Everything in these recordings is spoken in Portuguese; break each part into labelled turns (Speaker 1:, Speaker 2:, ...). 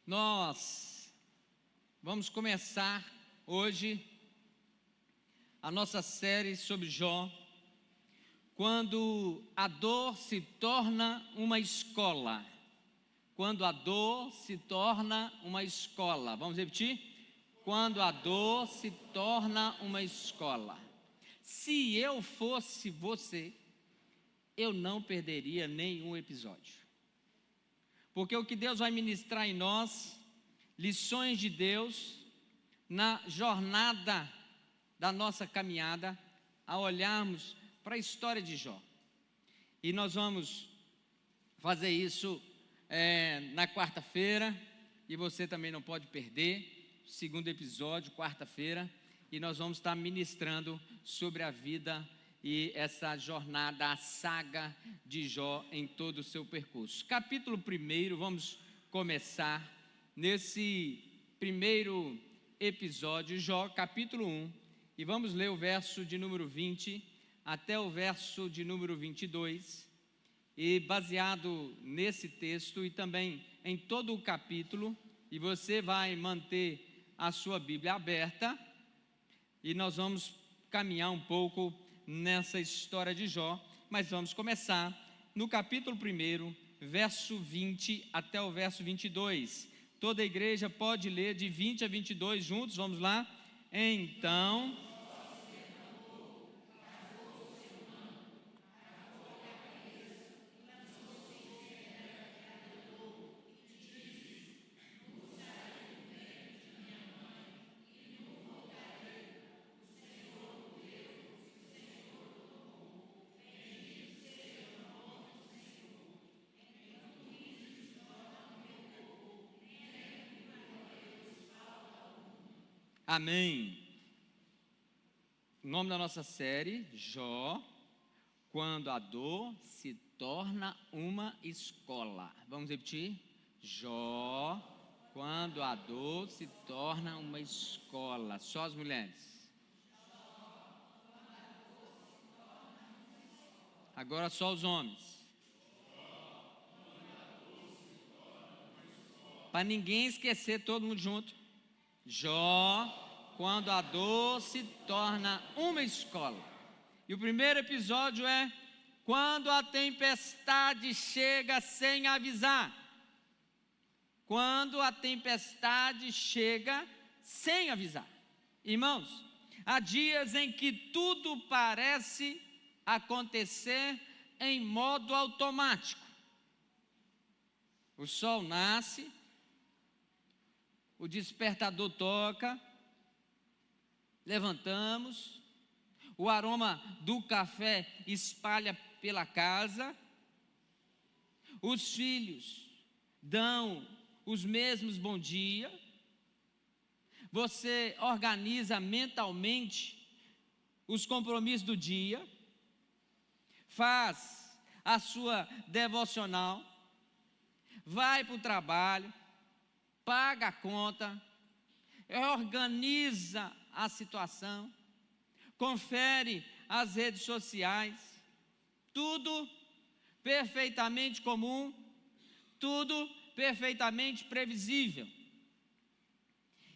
Speaker 1: Nós vamos começar hoje a nossa série sobre Jó, quando a dor se torna uma escola. Quando a dor se torna uma escola. Vamos repetir? Quando a dor se torna uma escola. Se eu fosse você, eu não perderia nenhum episódio. Porque o que Deus vai ministrar em nós, lições de Deus, na jornada da nossa caminhada, a olharmos para a história de Jó. E nós vamos fazer isso na quarta-feira, e você também não pode perder, o segundo episódio, quarta-feira, e nós vamos estar ministrando sobre a vida e essa jornada, a saga de Jó em todo o seu percurso. Capítulo 1, vamos começar nesse primeiro episódio, Jó, capítulo 1, e vamos ler o verso de número 20 até o verso de número 22, e baseado nesse texto e também em todo o capítulo, e você vai manter a sua Bíblia aberta, e nós vamos caminhar um pouco nessa história de Jó, mas vamos começar no capítulo 1, verso 20 até o verso 22. Toda a igreja pode ler de 20 a 22 juntos, vamos lá? Então... Amém. O nome da nossa série, Jó, quando a dor se torna uma escola. Vamos repetir? Jó, quando a dor se torna uma escola. Só as mulheres. Agora só os homens. Para ninguém esquecer, todo mundo junto. Jó, quando a dor se torna uma escola. E o primeiro episódio é quando a tempestade chega sem avisar. Quando a tempestade chega sem avisar. Irmãos, há dias em que tudo parece acontecer em modo automático. O sol nasce, o despertador toca, levantamos, o aroma do café espalha pela casa, os filhos dão os mesmos bom dia, você organiza mentalmente os compromissos do dia, faz a sua devocional, vai para o trabalho, paga a conta, organiza a situação, confere as redes sociais, tudo perfeitamente comum, tudo perfeitamente previsível.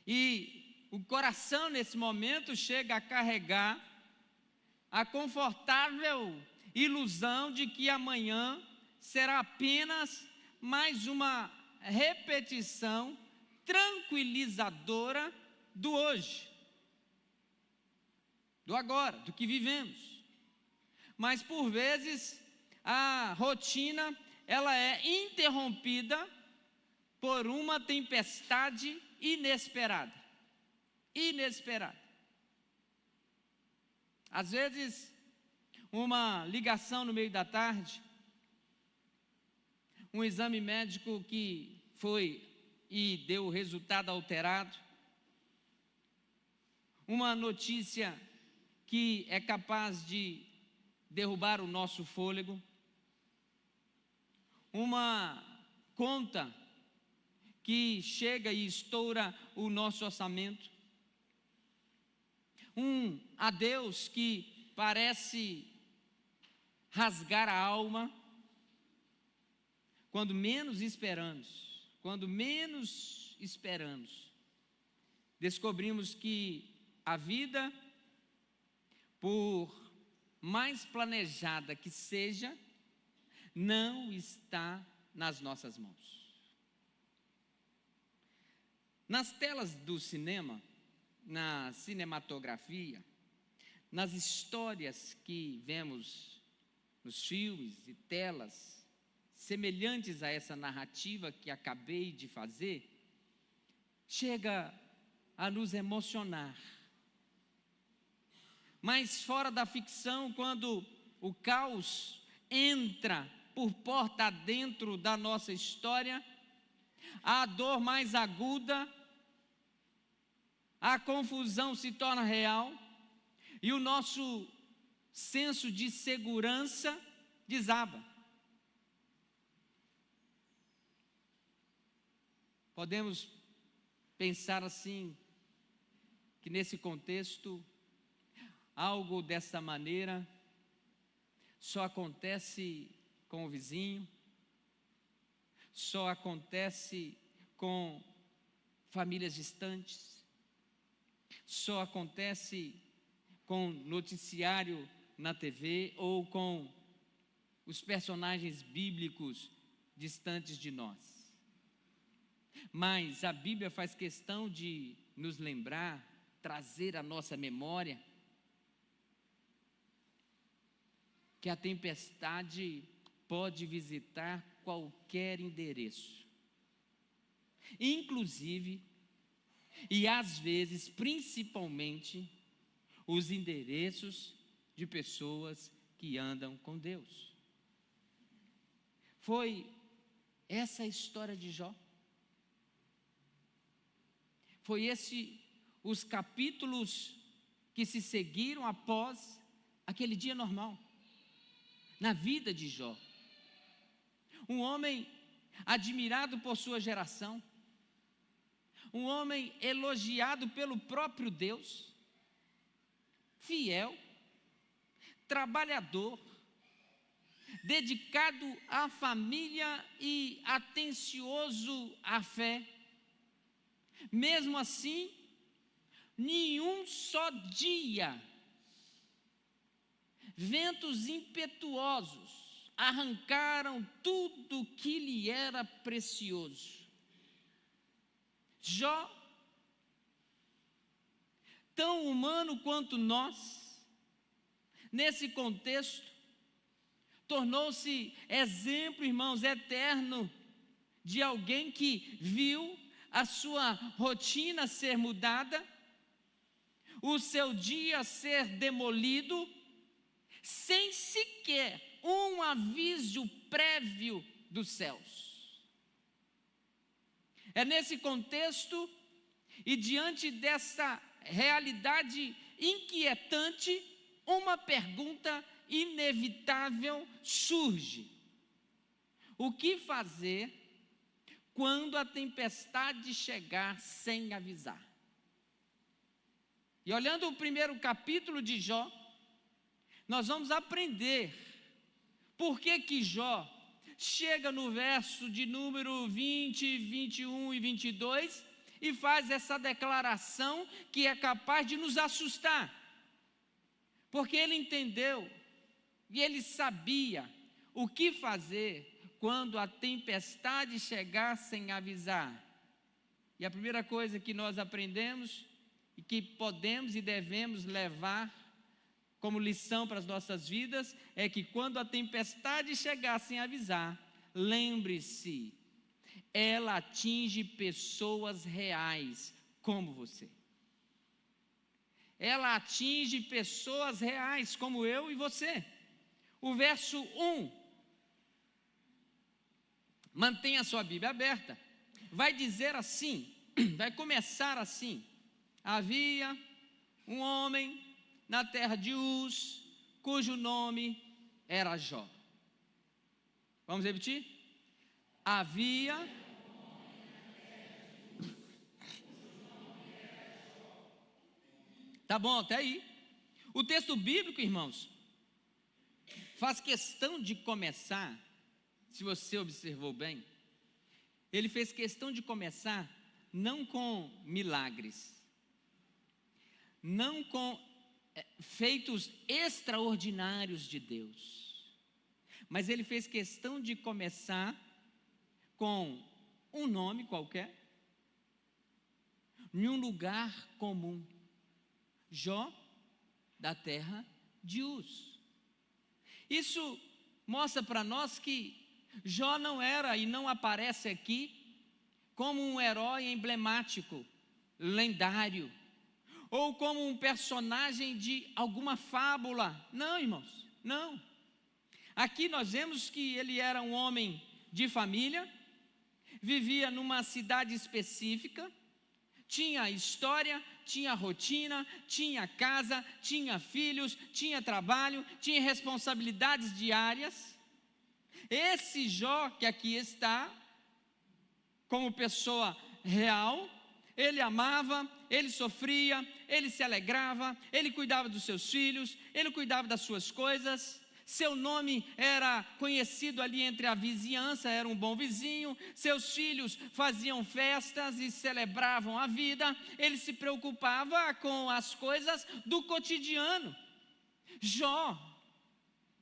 Speaker 1: E o coração nesse momento chega a carregar a confortável ilusão de que amanhã será apenas mais uma repetição tranquilizadora do hoje, do agora, do que vivemos. Mas por vezes a rotina ela é interrompida por uma tempestade inesperada. Às vezes uma ligação no meio da tarde, um exame médico que foi e deu resultado alterado, uma notícia que é capaz de derrubar o nosso fôlego, uma conta que chega e estoura o nosso orçamento, um adeus que parece rasgar a alma, quando menos esperamos. quando menos esperamos, descobrimos que a vida, por mais planejada que seja, não está nas nossas mãos. Nas telas do cinema, na cinematografia, nas histórias que vemos nos filmes e telas, semelhantes a essa narrativa que acabei de fazer, chega a nos emocionar. Mas fora da ficção, quando o caos entra por porta dentro da nossa história, a dor mais aguda, a confusão se torna real e o nosso senso de segurança desaba. Podemos pensar assim, que nesse contexto, algo dessa maneira só acontece com o vizinho, só acontece com famílias distantes, só acontece com noticiário na TV ou com os personagens bíblicos distantes de nós. Mas a Bíblia faz questão de nos lembrar, trazer à nossa memória, que a tempestade pode visitar qualquer endereço, inclusive, e às vezes, principalmente, os endereços de pessoas que andam com Deus. Foi essa a história de Jó. Foi os capítulos que se seguiram após aquele dia normal, na vida de Jó. Um homem admirado por sua geração, um homem elogiado pelo próprio Deus, fiel, trabalhador, dedicado à família e atencioso à fé. Mesmo assim, nenhum só dia, ventos impetuosos arrancaram tudo que lhe era precioso. Jó, tão humano quanto nós, nesse contexto, tornou-se exemplo, irmãos, eterno de alguém que viu a sua rotina ser mudada, o seu dia ser demolido, sem sequer um aviso prévio dos céus. É nesse contexto e diante dessa realidade inquietante, uma pergunta inevitável surge: o que fazer quando a tempestade chegar sem avisar? E olhando o primeiro capítulo de Jó, nós vamos aprender por que Jó chega no verso de número 20, 21 e 22 e faz essa declaração que é capaz de nos assustar. Porque ele entendeu e ele sabia o que fazer quando a tempestade chegar sem avisar. E a primeira coisa que nós aprendemos e que podemos e devemos levar como lição para as nossas vidas é que quando a tempestade chegar sem avisar, lembre-se, ela atinge pessoas reais como você. Ela atinge pessoas reais como eu e você. O verso 1, mantenha a sua Bíblia aberta, vai dizer assim, vai começar assim: havia um homem na terra de Uz, cujo nome era Jó. Vamos repetir? Havia Tá bom, até aí. O texto bíblico, irmãos, faz questão de começar, se você observou bem, ele fez questão de começar não com milagres, não com feitos extraordinários de Deus, mas ele fez questão de começar com um nome qualquer, em um lugar comum, Jó, da terra de Uz. Isso mostra para nós que Jó não era e não aparece aqui como um herói emblemático, lendário, ou como um personagem de alguma fábula. Não, irmãos, não. Aqui nós vemos que ele era um homem de família, vivia numa cidade específica, tinha história, tinha rotina, tinha casa, tinha filhos, tinha trabalho, tinha responsabilidades diárias. Esse Jó que aqui está, como pessoa real, ele amava, ele sofria, ele se alegrava, ele cuidava dos seus filhos, ele cuidava das suas coisas. Seu nome era conhecido ali entre a vizinhança, era um bom vizinho. Seus filhos faziam festas e celebravam a vida. Ele se preocupava com as coisas do cotidiano. Jó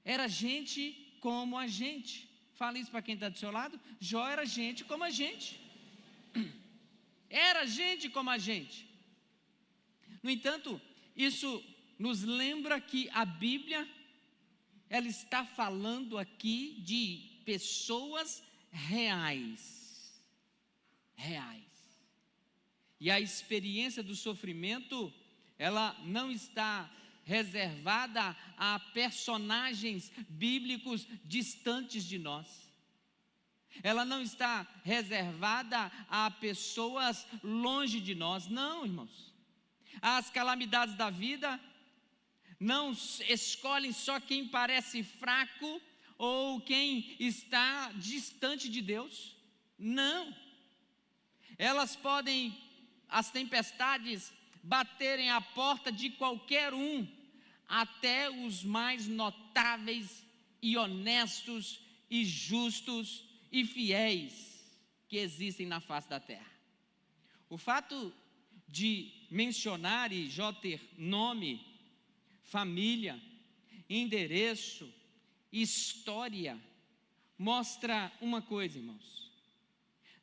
Speaker 1: era gente como a gente. Fala isso para quem está do seu lado. Jó era gente como a gente. Era gente como a gente. No entanto, isso nos lembra que a Bíblia, ela está falando aqui de pessoas reais. Reais. E a experiência do sofrimento, ela não está reservada a personagens bíblicos distantes de nós. Ela não está reservada a pessoas longe de nós. Não, irmãos. As calamidades da vida não escolhem só quem parece fraco ou quem está distante de Deus. Não. Elas podem, as tempestades, baterem à porta de qualquer um, até os mais notáveis e honestos e justos e fiéis que existem na face da terra. O fato de mencionar e Jó ter nome, família, endereço, história, mostra uma coisa, irmãos.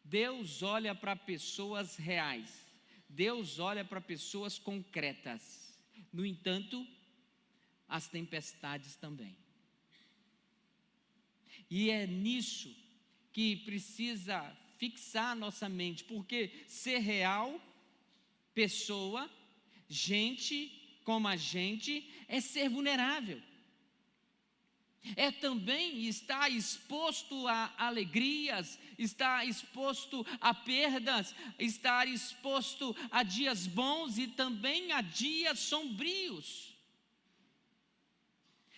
Speaker 1: Deus olha para pessoas reais, Deus olha para pessoas concretas. No entanto, as tempestades também. E é nisso que precisa fixar nossa mente, porque ser real, pessoa, gente como a gente, é ser vulnerável. É também estar exposto a alegrias, estar exposto a perdas, estar exposto a dias bons e também a dias sombrios.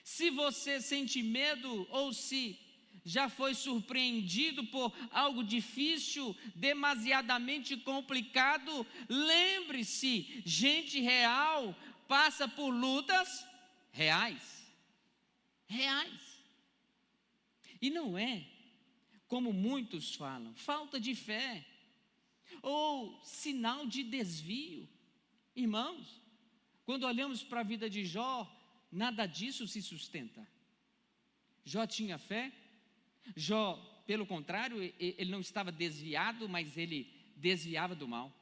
Speaker 1: Se você sente medo ou se já foi surpreendido por algo difícil, demasiadamente complicado, lembre-se, gente real passa por lutas reais. Reais. E não é, como muitos falam, falta de fé ou sinal de desvio. Irmãos, quando olhamos para a vida de Jó, nada disso se sustenta. Jó tinha fé. Jó, pelo contrário, ele não estava desviado, mas ele desviava do mal.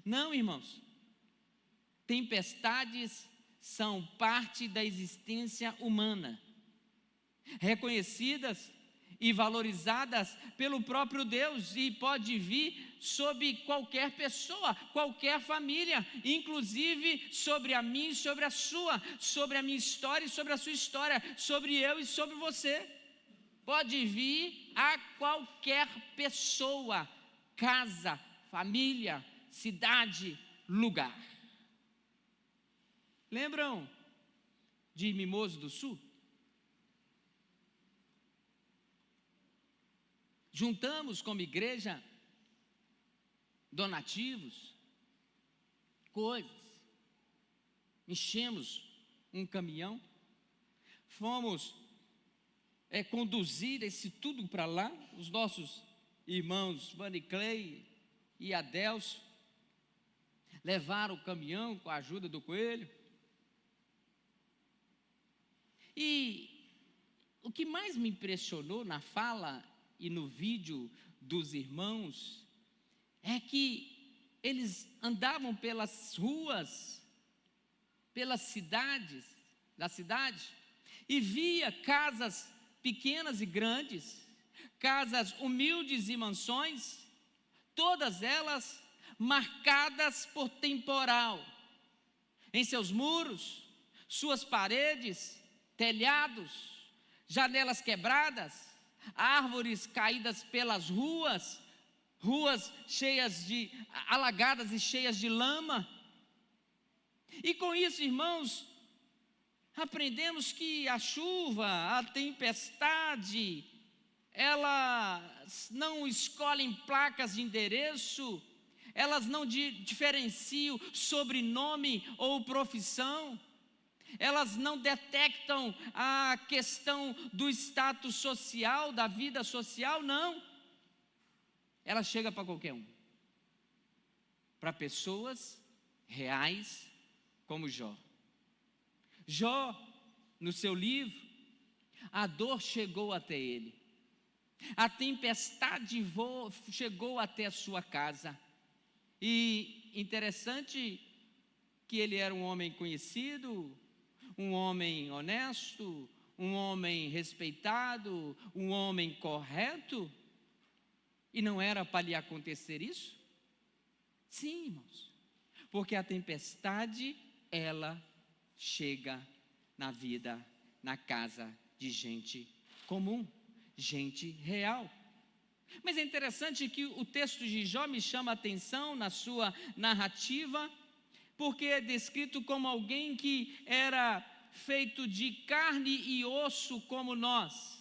Speaker 1: Não, irmãos, tempestades são parte da existência humana, reconhecidas e valorizadas pelo próprio Deus, e pode vir sobre qualquer pessoa, qualquer família, inclusive sobre a minha e sobre a sua, sobre a minha história e sobre a sua história, sobre eu e sobre você. Pode vir a qualquer pessoa, casa, família, cidade, lugar. Lembram de Mimoso do Sul? Juntamos como igreja donativos, coisas, enchemos um caminhão, fomos conduzir esse tudo para lá, os nossos irmãos Vaniclei e Adelso levaram o caminhão com a ajuda do coelho. E o que mais me impressionou na fala e no vídeo dos irmãos é que eles andavam pelas ruas, pelas cidades, da cidade, e via casas pequenas e grandes, casas humildes e mansões, todas elas marcadas por temporal, em seus muros, suas paredes, telhados, janelas quebradas, árvores caídas pelas ruas cheias de, alagadas e cheias de lama. E com isso, irmãos, aprendemos que a chuva, a tempestade, elas não escolhem placas de endereço, elas não diferenciam sobrenome ou profissão, elas não detectam a questão do status social, da vida social, não. Ela chega para qualquer um, para pessoas reais como Jó. Jó, no seu livro, a dor chegou até ele, a tempestade chegou até a sua casa. E interessante que ele era um homem conhecido, um homem honesto, um homem respeitado, um homem correto, e não era para lhe acontecer isso? Sim, irmãos, porque a tempestade, ela chega na vida, na casa de gente comum, gente real. Mas é interessante que o texto de Jó me chama a atenção na sua narrativa, porque é descrito como alguém que era feito de carne e osso como nós.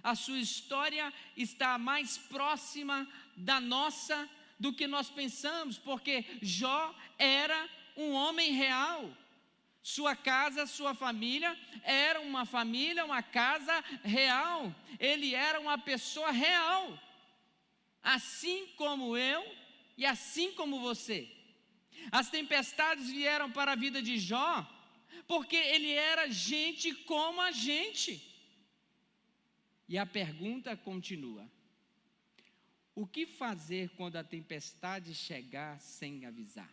Speaker 1: A sua história está mais próxima da nossa do que nós pensamos, porque Jó era um homem real. Sua casa, sua família, era uma família, uma casa real. Ele era uma pessoa real, assim como eu e assim como você. As tempestades vieram para a vida de Jó, porque ele era gente como a gente. E a pergunta continua: o que fazer quando a tempestade chegar sem avisar?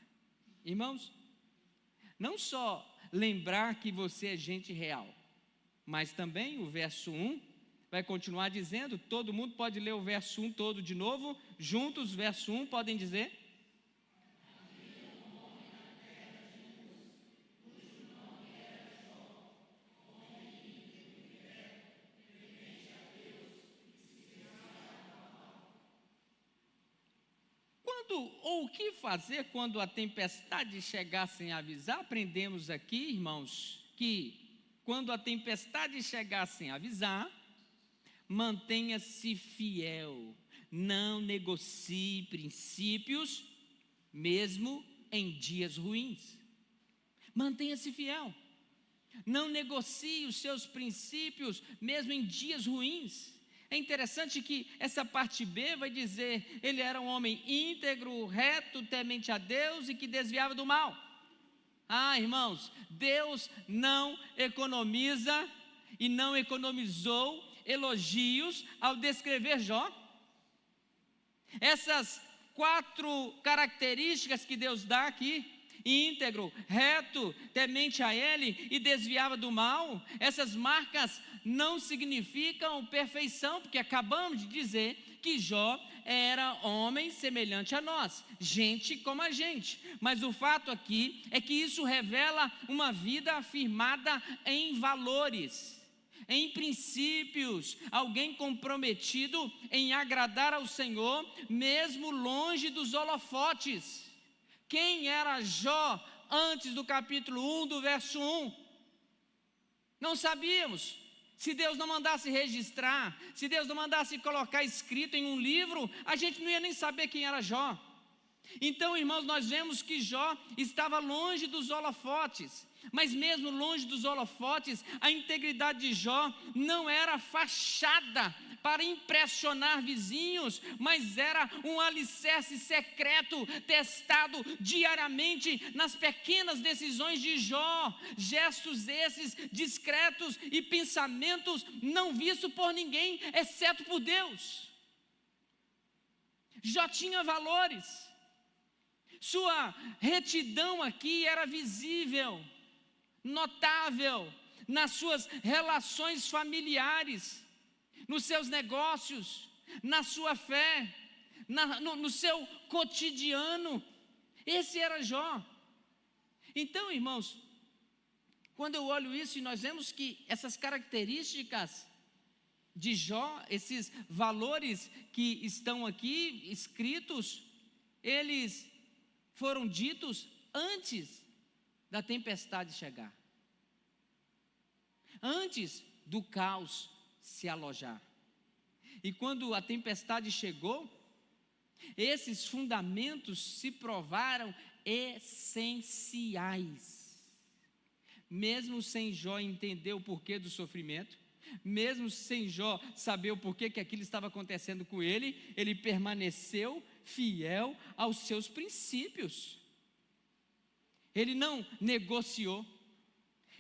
Speaker 1: Irmãos, não só lembrar que você é gente real, mas também o verso 1 vai continuar dizendo, todo mundo pode ler o verso 1 todo de novo, juntos, verso 1, podem dizer? Ou o que fazer quando a tempestade chegar sem avisar? Aprendemos aqui, irmãos, que quando a tempestade chegar sem avisar, mantenha-se fiel, não negocie princípios, mesmo em dias ruins. Mantenha-se fiel, não negocie os seus princípios, mesmo em dias ruins. É interessante que essa parte B vai dizer, ele era um homem íntegro, reto, temente a Deus e que desviava do mal. Ah, irmãos, Deus não economiza e não economizou elogios ao descrever Jó. Essas 4 características que Deus dá aqui, íntegro, reto, temente a Ele e desviava do mal, essas marcas não significam perfeição, porque acabamos de dizer que Jó era homem semelhante a nós, gente como a gente, mas o fato aqui é que isso revela uma vida afirmada em valores, em princípios, alguém comprometido em agradar ao Senhor, mesmo longe dos holofotes. Quem era Jó antes do capítulo 1, do verso 1? Não sabíamos. Se Deus não mandasse registrar, se Deus não mandasse colocar escrito em um livro, a gente não ia nem saber quem era Jó. Então, irmãos, nós vemos que Jó estava longe dos holofotes, mas mesmo longe dos holofotes, a integridade de Jó não era fachada para impressionar vizinhos, mas era um alicerce secreto, testado diariamente nas pequenas decisões de Jó, gestos esses discretos e pensamentos não vistos por ninguém, exceto por Deus. Jó tinha valores. Sua retidão aqui era visível, notável, nas suas relações familiares, nos seus negócios, na sua fé, no seu cotidiano. Esse era Jó. Então, irmãos, quando eu olho isso e nós vemos que essas características de Jó, esses valores que estão aqui escritos, eles foram ditos antes da tempestade chegar, antes do caos se alojar. E quando a tempestade chegou, esses fundamentos se provaram essenciais. Mesmo sem Jó entender o porquê do sofrimento, mesmo sem Jó saber o porquê que aquilo estava acontecendo com ele, ele permaneceu fiel aos seus princípios. Ele não negociou,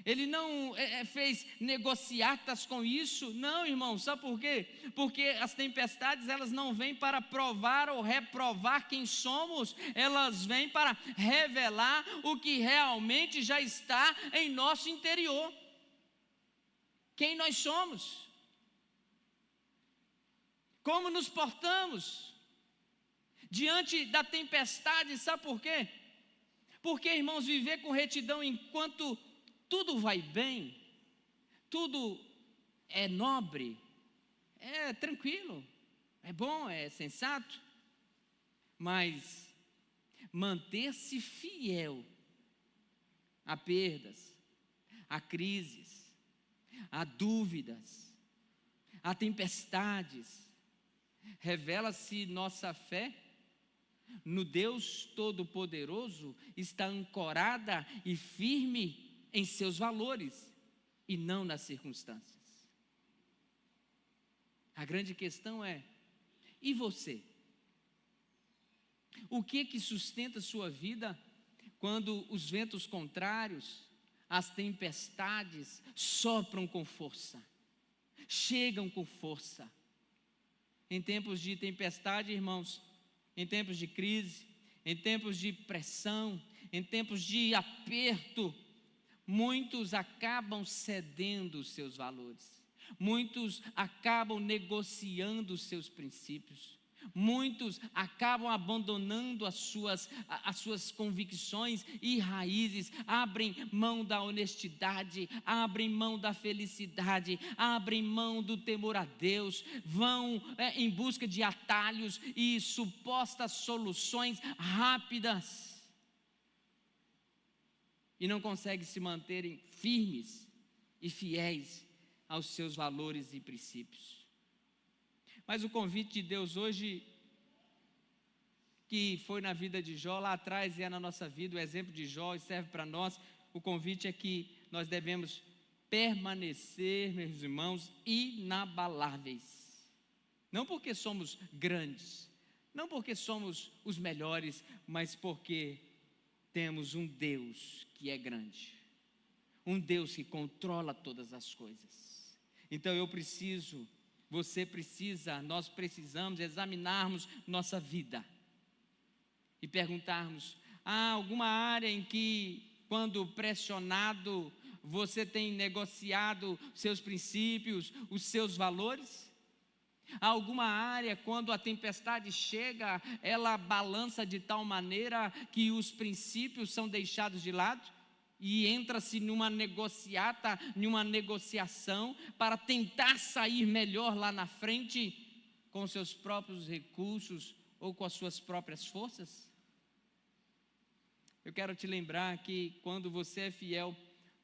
Speaker 1: ele não fez negociatas com isso. Não, irmão, sabe por quê? Porque as tempestades, elas não vêm para provar ou reprovar quem somos, elas vêm para revelar o que realmente já está em nosso interior, quem nós somos, como nos portamos diante da tempestade. Sabe por quê? Porque, irmãos, viver com retidão enquanto tudo vai bem, tudo é nobre, é tranquilo, é bom, é sensato, mas manter-se fiel a perdas, a crises, a dúvidas, a tempestades, revela-se nossa fé no Deus Todo-Poderoso está ancorada e firme em seus valores e não nas circunstâncias. A grande questão é: e você? O que sustenta sua vida quando os ventos contrários, as tempestades sopram com força, chegam com força? Em tempos de tempestade, irmãos, em tempos de crise, em tempos de pressão, em tempos de aperto, muitos acabam cedendo os seus valores, muitos acabam negociando os seus princípios, muitos acabam abandonando as suas convicções e raízes, abrem mão da honestidade, abrem mão da felicidade, abrem mão do temor a Deus, vão em busca de atalhos e supostas soluções rápidas, e não conseguem se manterem firmes e fiéis aos seus valores e princípios. Mas o convite de Deus hoje, que foi na vida de Jó lá atrás e é na nossa vida, o exemplo de Jó e serve para nós, o convite é que nós devemos permanecer, meus irmãos, inabaláveis. Não porque somos grandes, não porque somos os melhores, mas porque temos um Deus que é grande, um Deus que controla todas as coisas. Então eu preciso, você precisa, nós precisamos examinarmos nossa vida e perguntarmos: há alguma área em que, quando pressionado, você tem negociado seus princípios, os seus valores? Há alguma área, quando a tempestade chega, ela balança de tal maneira que os princípios são deixados de lado? E entra-se numa negociata, numa negociação, para tentar sair melhor lá na frente, com seus próprios recursos ou com as suas próprias forças? Eu quero te lembrar que quando você é fiel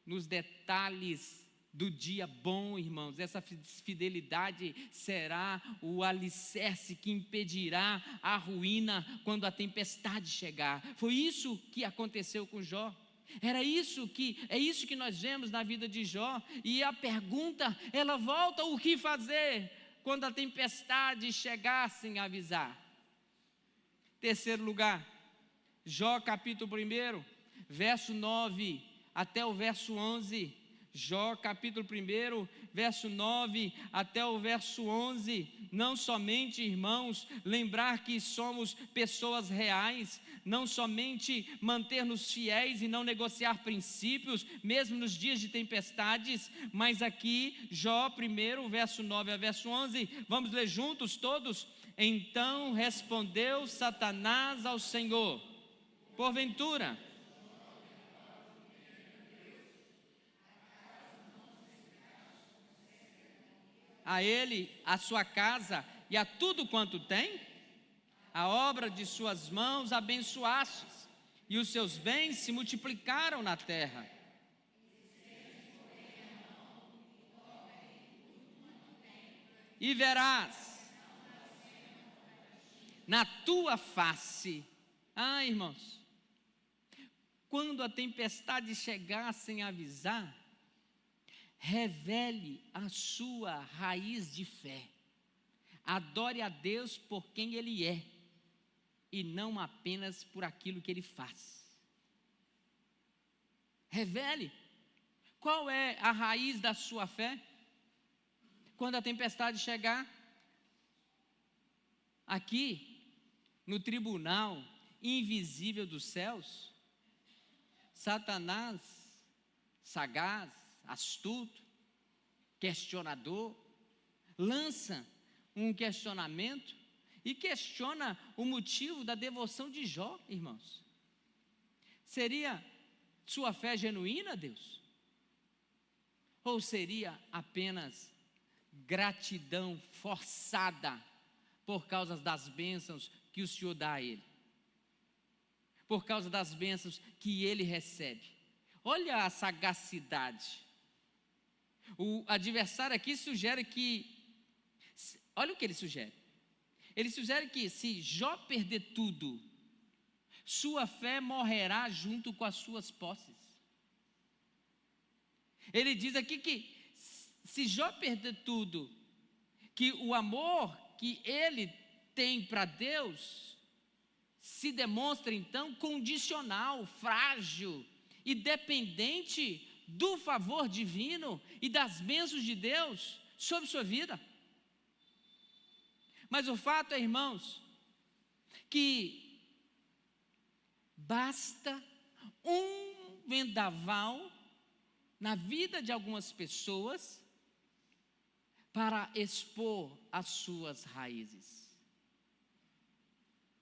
Speaker 1: nos detalhes do dia bom, irmãos. Essa fidelidade será o alicerce que impedirá a ruína quando a tempestade chegar. Foi isso que aconteceu com Jó. É isso que nós vemos na vida de Jó. E a pergunta, ela volta: o que fazer quando a tempestade chegar sem avisar? Terceiro lugar, Jó capítulo 1, verso 9 até o verso 11. Jó capítulo 1, verso 9 até o verso 11. Não somente, irmãos, lembrar que somos pessoas reais, não somente manter-nos fiéis e não negociar princípios, mesmo nos dias de tempestades, mas aqui, Jó 1, verso 9 a verso 11, vamos ler juntos todos? Então respondeu Satanás ao Senhor: porventura a ele, a sua casa e a tudo quanto tem? A obra de suas mãos abençoastes, e os seus bens se multiplicaram na terra. E verás na tua face, irmãos, quando a tempestade chegar sem avisar, revele a sua raiz de fé. Adore a Deus por quem Ele é, e não apenas por aquilo que Ele faz. Revele qual é a raiz da sua fé. Quando a tempestade chegar, aqui no tribunal invisível dos céus, Satanás, sagaz, astuto, questionador, lança um questionamento e questiona o motivo da devoção de Jó, irmãos. Seria sua fé genuína a Deus? Ou seria apenas gratidão forçada por causa das bênçãos que o Senhor dá a ele? Por causa das bênçãos que ele recebe? Olha a sagacidade. O adversário aqui sugere que, olha o que ele sugere. Ele sugere que se Jó perder tudo, sua fé morrerá junto com as suas posses. Ele diz aqui que se Jó perder tudo, que o amor que ele tem para Deus se demonstra então condicional, frágil e dependente do favor divino e das bênçãos de Deus sobre sua vida. Mas o fato é, irmãos, que basta um vendaval na vida de algumas pessoas para expor as suas raízes.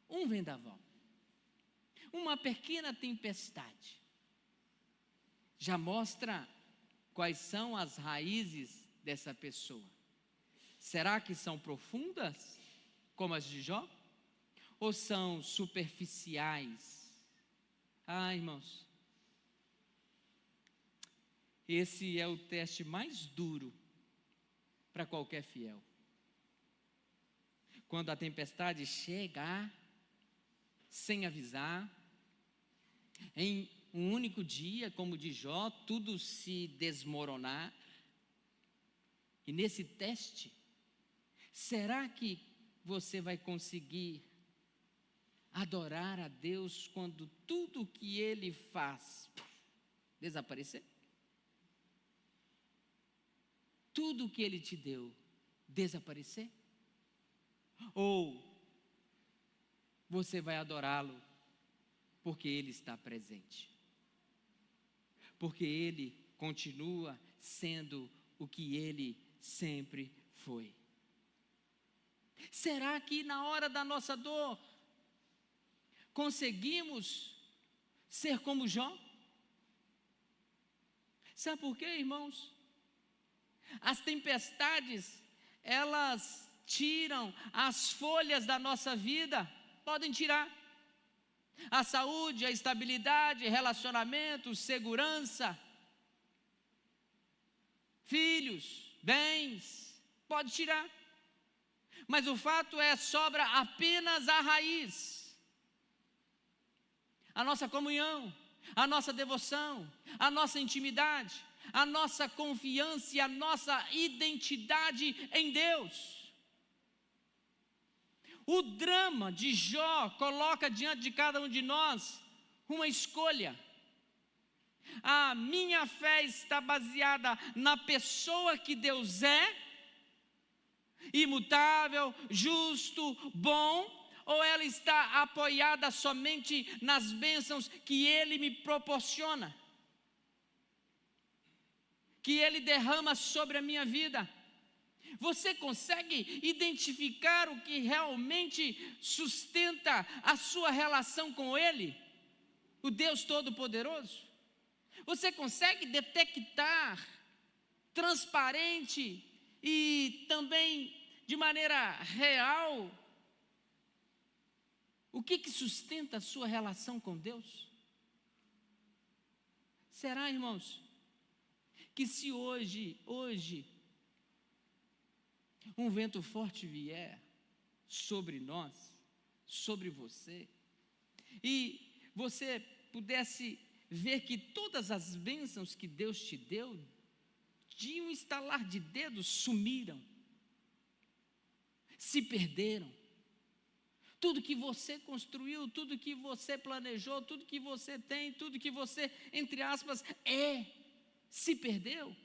Speaker 1: Um vendaval, uma pequena tempestade, já mostra quais são as raízes dessa pessoa. Será que são profundas, como as de Jó? Ou são superficiais? Irmãos, esse é o teste mais duro para qualquer fiel. Quando a tempestade chegar, sem avisar, em um único dia, como de Jó, tudo se desmoronar. E nesse teste, será que você vai conseguir adorar a Deus quando tudo que Ele faz desaparecer? Tudo que Ele te deu desaparecer? Ou você vai adorá-lo porque Ele está presente? Porque Ele continua sendo o que Ele sempre foi. Será que na hora da nossa dor conseguimos ser como Jó? Sabe por quê, irmãos? As tempestades, elas tiram as folhas da nossa vida, podem tirar a saúde, a estabilidade, relacionamento, segurança. filhos, bens, pode tirar. Mas o fato é, sobra apenas a raiz. A nossa comunhão, a nossa devoção, a nossa intimidade, a nossa confiança e a nossa identidade em Deus. O drama de Jó coloca diante de cada um de nós uma escolha. A minha fé está baseada na pessoa que Deus é, imutável, justo, bom, ou ela está apoiada somente nas bênçãos que Ele me proporciona, que Ele derrama sobre a minha vida? Você consegue identificar o que realmente sustenta a sua relação com Ele, o Deus Todo-Poderoso? Você consegue detectar, transparente e também de maneira real, o que sustenta a sua relação com Deus? Será, irmãos, que se hoje um vento forte vier sobre nós, sobre você, e você pudesse ver que todas as bênçãos que Deus te deu, de um estalar de dedos, sumiram, se perderam. Tudo que você construiu, tudo que você planejou, tudo que você tem, tudo que você, entre aspas, se perdeu.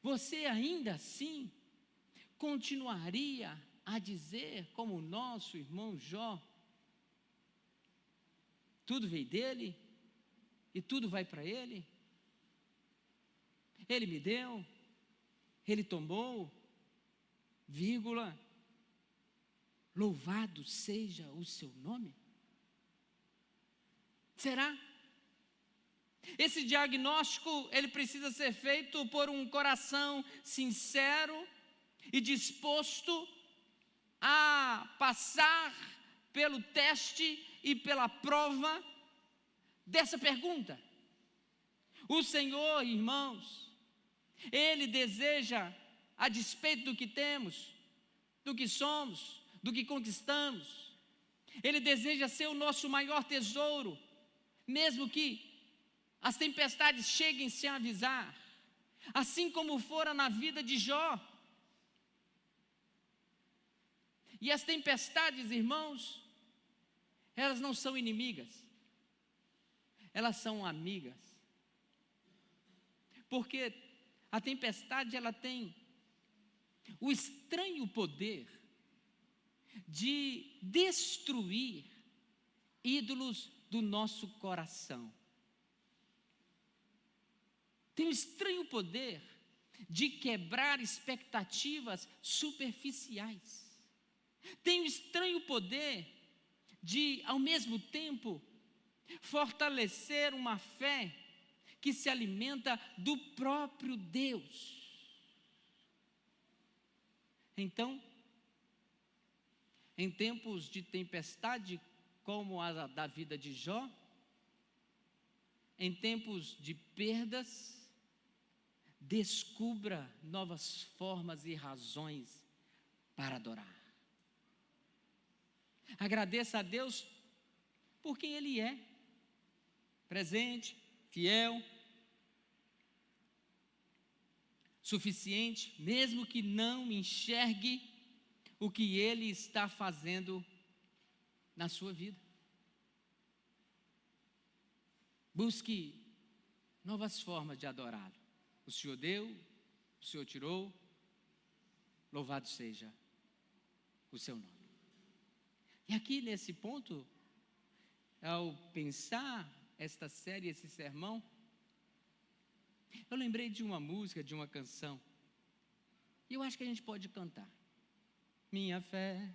Speaker 1: Você ainda assim continuaria a dizer, como o nosso irmão Jó, tudo veio dele e tudo vai para ele? Ele me deu, ele tomou, vírgula, louvado seja o seu nome? Será? Esse diagnóstico, ele precisa ser feito por um coração sincero e disposto a passar pelo teste e pela prova dessa pergunta. O Senhor, irmãos, Ele deseja, a despeito do que temos, do que somos, do que conquistamos, Ele deseja ser o nosso maior tesouro, mesmo que as tempestades cheguem sem avisar, assim como fora na vida de Jó. E as tempestades, irmãos, elas não são inimigas, elas são amigas, porque a tempestade, ela tem o estranho poder de destruir ídolos do nosso coração. Tem o estranho poder de quebrar expectativas superficiais. Tem o estranho poder de, ao mesmo tempo, fortalecer uma fé que se alimenta do próprio Deus. Então, em tempos de tempestade, como a da vida de Jó, em tempos de perdas, descubra novas formas e razões para adorar. Agradeça a Deus por quem Ele é, presente, fiel, suficiente, mesmo que não enxergue o que Ele está fazendo na sua vida. Busque novas formas de adorá-lo. O Senhor deu, o Senhor tirou, louvado seja o seu nome. E aqui nesse ponto, ao pensar esta série, esse sermão, eu lembrei de uma música, de uma canção, e eu acho que a gente pode cantar. Minha fé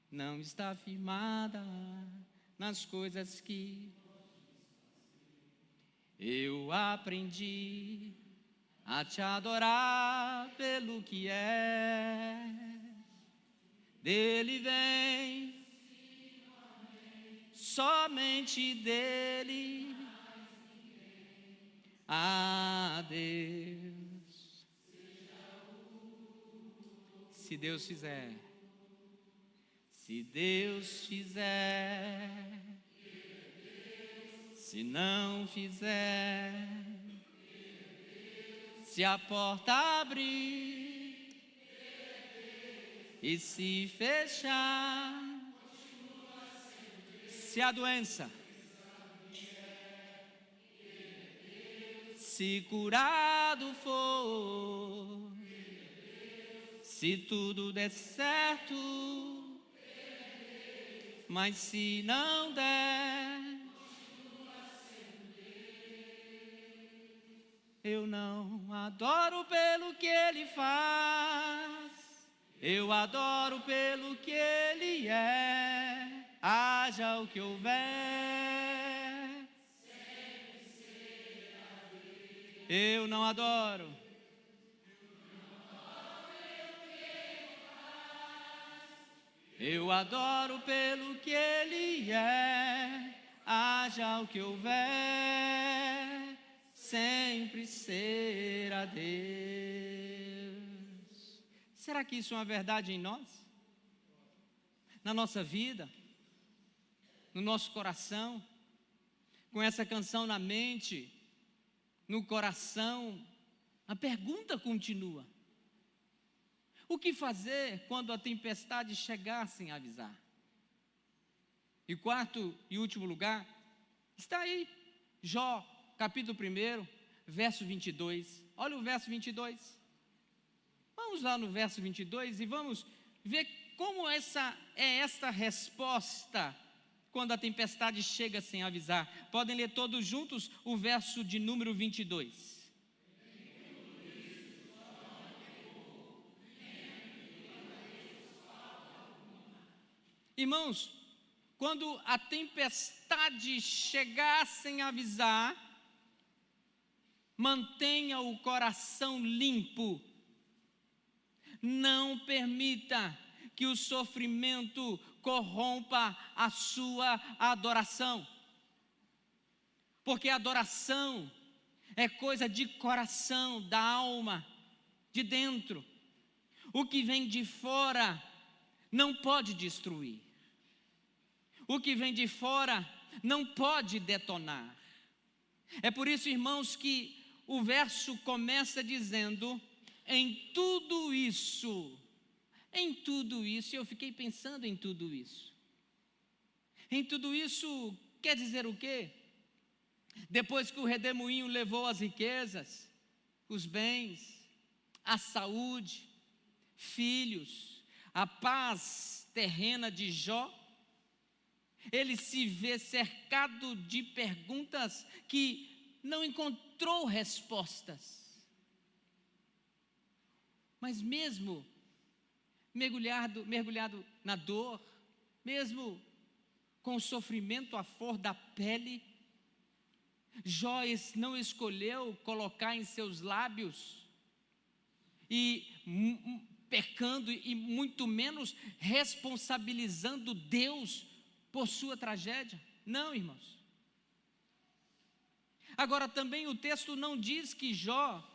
Speaker 1: não está firmada nas coisas que eu aprendi a te adorar pelo que é. Dele vem, somente dele, a Deus. Se Deus fizer, se Deus fizer, se não fizer, se a porta abrir e se fechar, se a doença, se curado for, se tudo der certo, mas se não der, eu não adoro pelo que Ele faz, eu adoro pelo que Ele é, haja o que houver. Eu não adoro. Eu adoro pelo que Ele é, haja o que houver, sempre ser a Deus. Será que isso é uma verdade em nós? Na nossa vida? No nosso coração? Com essa canção na mente, no coração, a pergunta continua: o que fazer quando a tempestade chegar sem avisar? E quarto e último lugar, está aí, Jó, capítulo 1, verso 22. Olha o verso 22. Vamos lá no verso 22 e vamos ver como esta resposta quando a tempestade chega sem avisar. Podem ler todos juntos o verso de número 22. Irmãos, quando a tempestade chegar sem avisar, mantenha o coração limpo. Não permita que o sofrimento corrompa a sua adoração. Porque a adoração é coisa de coração, da alma, de dentro. O que vem de fora não pode destruir. O que vem de fora não pode detonar. É por isso, irmãos, que o verso começa dizendo: em tudo isso, eu fiquei pensando em tudo isso. Em tudo isso quer dizer o quê? Depois que o redemoinho levou as riquezas, os bens, a saúde, filhos, a paz terrena de Jó, ele se vê cercado de perguntas que não encontrou respostas. Mas mesmo mergulhado na dor, mesmo com o sofrimento à flor da pele, Jó não escolheu colocar em seus lábios e pecando e muito menos responsabilizando Deus por sua tragédia. Não, irmãos. Agora também o texto não diz que Jó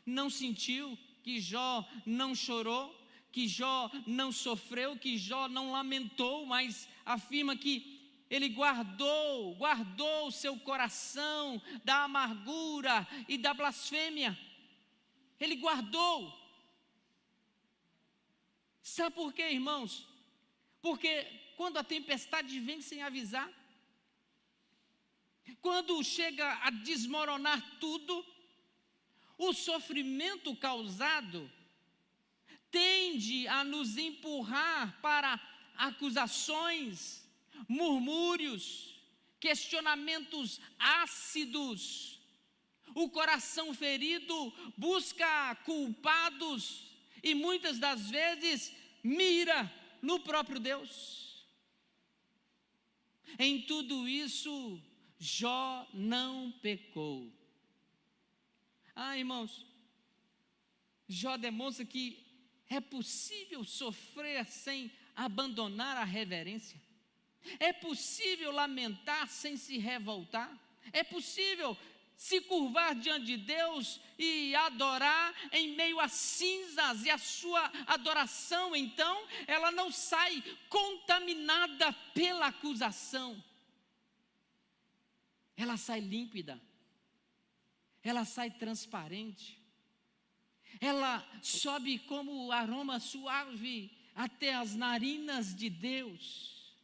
Speaker 1: não sentiu, que Jó não chorou, que Jó não sofreu, que Jó não lamentou, mas afirma que ele guardou o seu coração da amargura e da blasfêmia. Ele guardou. Sabe por quê, irmãos? Porque quando a tempestade vem sem avisar, quando chega a desmoronar tudo, o sofrimento causado tende a nos empurrar para acusações, murmúrios, questionamentos ácidos. O coração ferido busca culpados e muitas das vezes mira no próprio Deus. Em tudo isso, Jó não pecou. Irmãos, Jó demonstra que é possível sofrer sem abandonar a reverência. É possível lamentar sem se revoltar. É possível se curvar diante de Deus e adorar em meio a cinzas, e a sua adoração, então, ela não sai contaminada pela acusação, ela sai límpida, ela sai transparente, ela sobe como aroma suave até as narinas de Deus.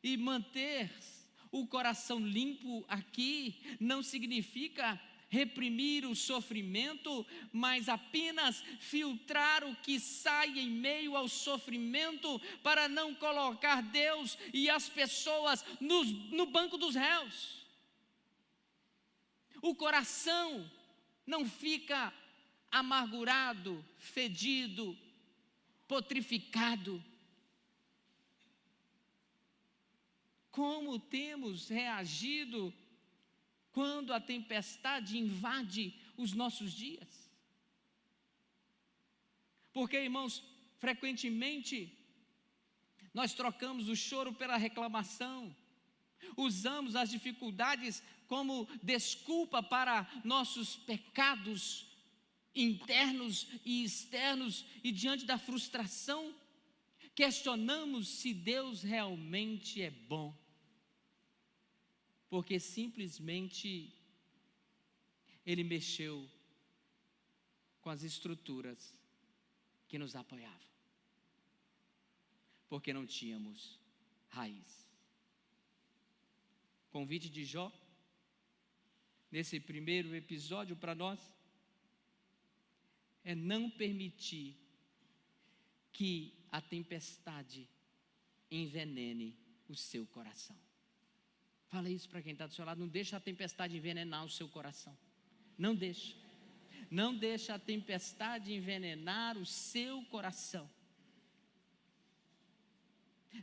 Speaker 1: E manter o coração limpo aqui não significa reprimir o sofrimento, mas apenas filtrar o que sai em meio ao sofrimento, para não colocar Deus e as pessoas no banco dos réus. O coração não fica amargurado, fedido, putrificado. Como temos reagido quando a tempestade invade os nossos dias? Porque, irmãos, frequentemente nós trocamos o choro pela reclamação, usamos as dificuldades como desculpa para nossos pecados internos e externos, e diante da frustração, questionamos se Deus realmente é bom, porque simplesmente Ele mexeu com as estruturas que nos apoiavam, porque não tínhamos raiz. Convite de Jó, nesse primeiro episódio para nós, é não permitir que a tempestade envenene o seu coração. Fala isso para quem está do seu lado. Não deixa a tempestade envenenar o seu coração. Não deixa. Não deixa a tempestade envenenar o seu coração.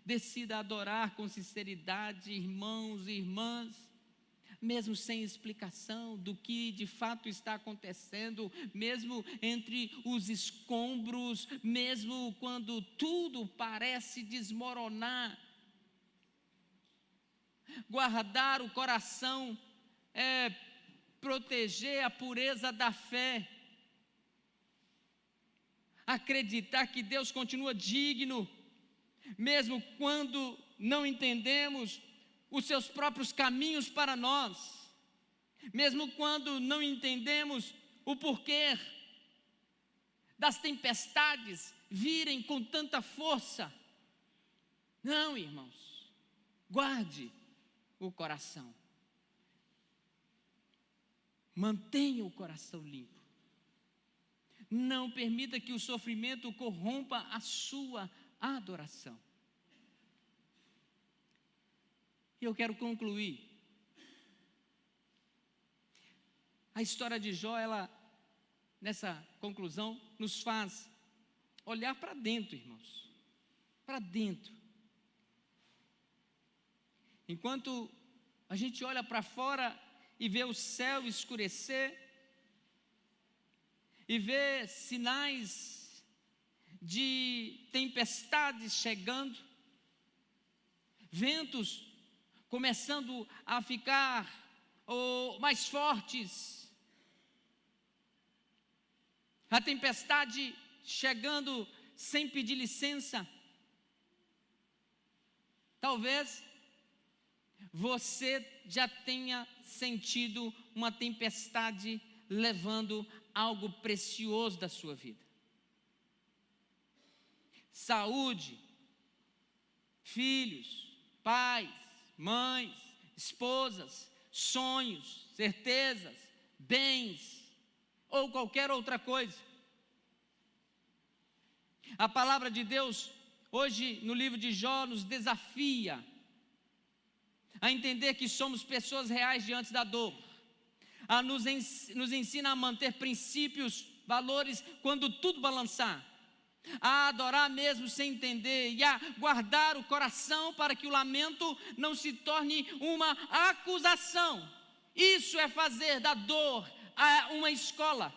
Speaker 1: Decida adorar com sinceridade, irmãos e irmãs, mesmo sem explicação do que de fato está acontecendo, mesmo entre os escombros, mesmo quando tudo parece desmoronar. Guardar o coração é proteger a pureza da fé, acreditar que Deus continua digno, mesmo quando não entendemos os seus próprios caminhos para nós, mesmo quando não entendemos o porquê das tempestades virem com tanta força. Não, irmãos, guarde o coração, mantenha o coração limpo, não permita que o sofrimento corrompa a sua adoração. E eu quero concluir. A história de Jó, ela, nessa conclusão, nos faz olhar para dentro, irmãos. Para dentro. Enquanto a gente olha para fora e vê o céu escurecer, e vê sinais de tempestades chegando, ventos começando a ficar mais fortes, a tempestade chegando sem pedir licença. Talvez você já tenha sentido uma tempestade levando algo precioso da sua vida. Saúde, filhos, pais, mães, esposas, sonhos, certezas, bens, ou qualquer outra coisa. A palavra de Deus, hoje no livro de Jó, nos desafia a entender que somos pessoas reais diante da dor, nos ensina a manter princípios, valores quando tudo balançar, a adorar mesmo sem entender, e a guardar o coração para que o lamento não se torne uma acusação. Isso é fazer da dor uma escola,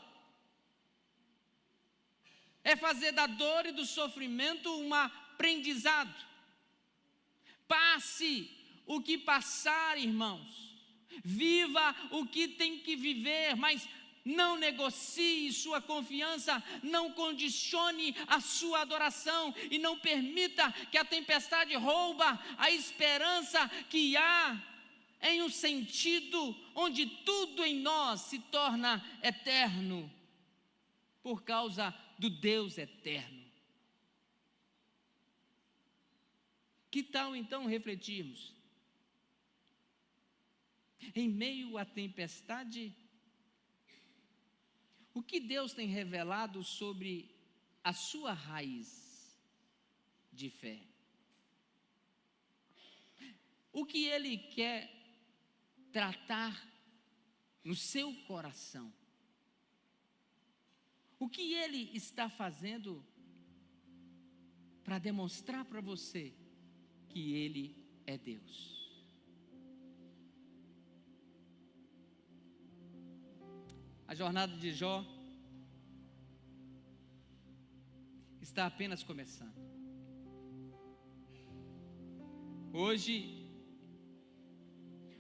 Speaker 1: é fazer da dor e do sofrimento um aprendizado. Passe o que passar, irmãos, Viva o que tem que viver, mas não negocie sua confiança, não condicione a sua adoração e não permita que a tempestade rouba a esperança que há em um sentido onde tudo em nós se torna eterno por causa do Deus eterno. Que tal então refletirmos? Em meio à tempestade, o que Deus tem revelado sobre a sua raiz de fé? O que Ele quer tratar no seu coração? O que Ele está fazendo para demonstrar para você que Ele é Deus? A jornada de Jó está apenas começando. Hoje,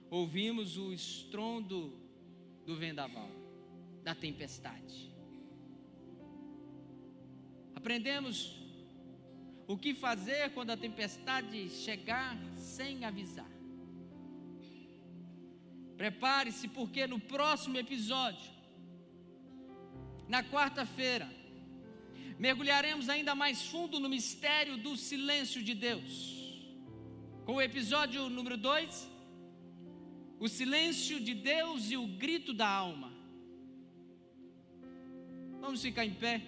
Speaker 1: ouvimos o estrondo do vendaval, da tempestade. Aprendemos o que fazer quando a tempestade chegar sem avisar. Prepare-se, porque no próximo episódio, na quarta-feira, mergulharemos ainda mais fundo no mistério do silêncio de Deus. Com o episódio número 2, o silêncio de Deus e o grito da alma. Vamos ficar em pé.